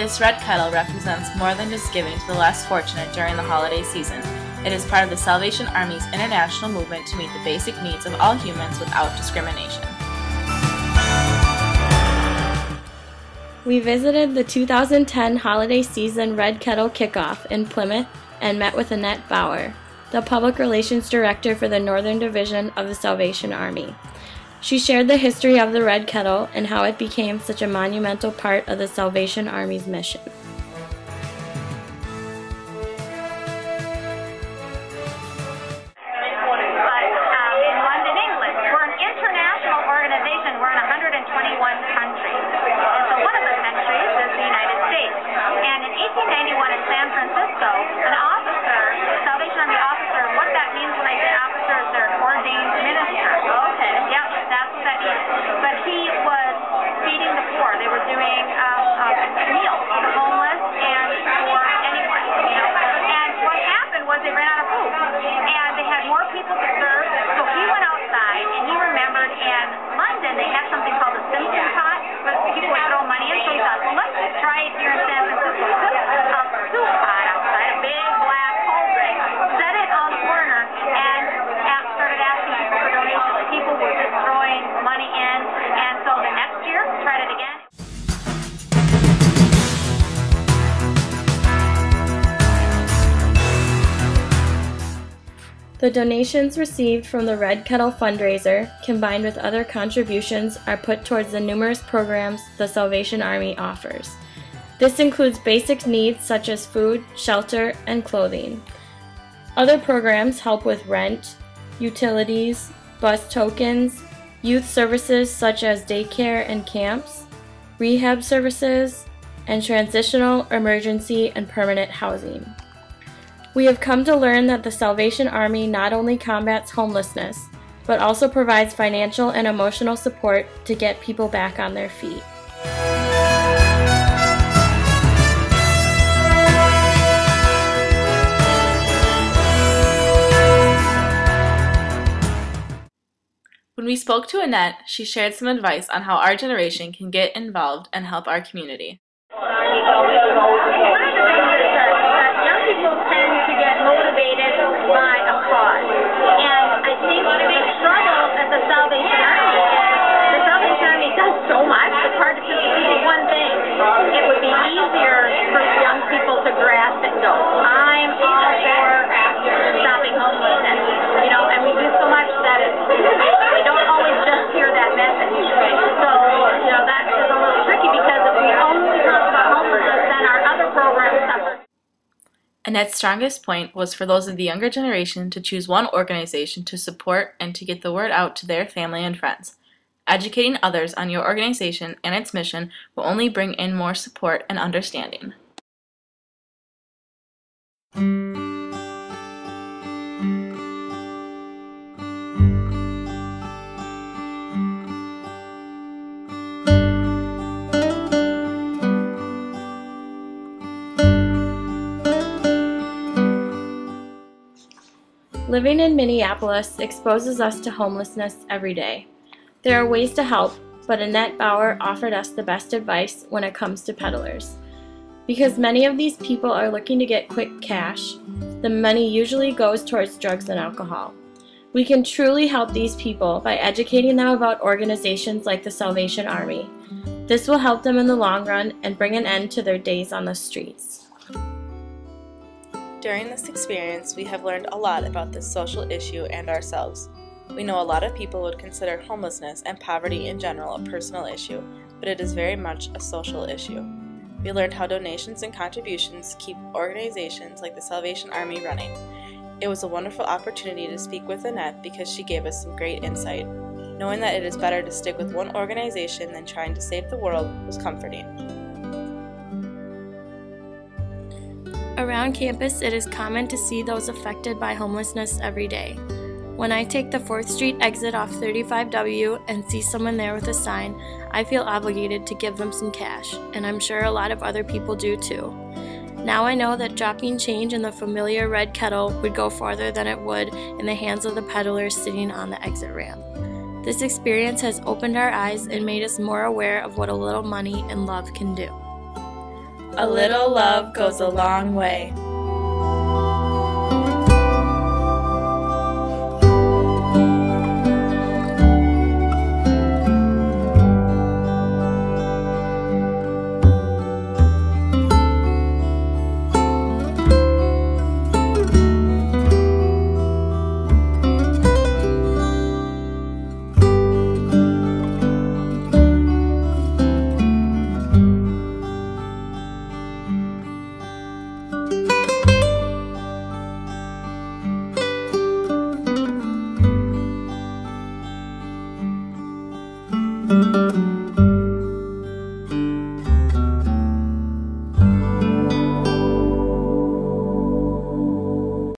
This red kettle represents more than just giving to the less fortunate during the holiday season. It is part of the Salvation Army's international movement to meet the basic needs of all humans without discrimination. We visited the 2010 holiday season Red Kettle Kickoff in Plymouth and met with Annette Bauer, the Public Relations Director for the Northern Division of the Salvation Army. She shared the history of the Red Kettle and how it became such a monumental part of the Salvation Army's mission. The donations received from the Red Kettle fundraiser, combined with other contributions, are put towards the numerous programs the Salvation Army offers. This includes basic needs such as food, shelter, and clothing. Other programs help with rent, utilities, bus tokens, youth services such as daycare and camps, rehab services, and transitional, emergency, and permanent housing. We have come to learn that the Salvation Army not only combats homelessness, but also provides financial and emotional support to get people back on their feet. When we spoke to Annette, she shared some advice on how our generation can get involved and help our community. Motivated by a cause. And I think the struggle at the Salvation Army does so much, it's hard to just do one thing. It would be easier for young people to grasp and go, I'm all for stopping homelessness, and we do so much that they don't always just hear that message. So, that is a little tricky because if we only talk about homelessness, then our other programs suffer. Annette's strongest point was for those of the younger generation to choose one organization to support and to get the word out to their family and friends. Educating others on your organization and its mission will only bring in more support and understanding. Living in Minneapolis exposes us to homelessness every day. There are ways to help, but Annette Bauer offered us the best advice when it comes to peddlers. Because many of these people are looking to get quick cash, the money usually goes towards drugs and alcohol. We can truly help these people by educating them about organizations like the Salvation Army. This will help them in the long run and bring an end to their days on the streets. During this experience, we have learned a lot about this social issue and ourselves. We know a lot of people would consider homelessness and poverty in general a personal issue, but it is very much a social issue. We learned how donations and contributions keep organizations like the Salvation Army running. It was a wonderful opportunity to speak with Annette because she gave us some great insight. Knowing that it is better to stick with one organization than trying to save the world was comforting. Around campus, it is common to see those affected by homelessness every day. When I take the 4th Street exit off 35W and see someone there with a sign, I feel obligated to give them some cash, and I'm sure a lot of other people do too. Now I know that dropping change in the familiar red kettle would go farther than it would in the hands of the peddlers sitting on the exit ramp. This experience has opened our eyes and made us more aware of what a little money and love can do. A little love goes a long way. Thank you.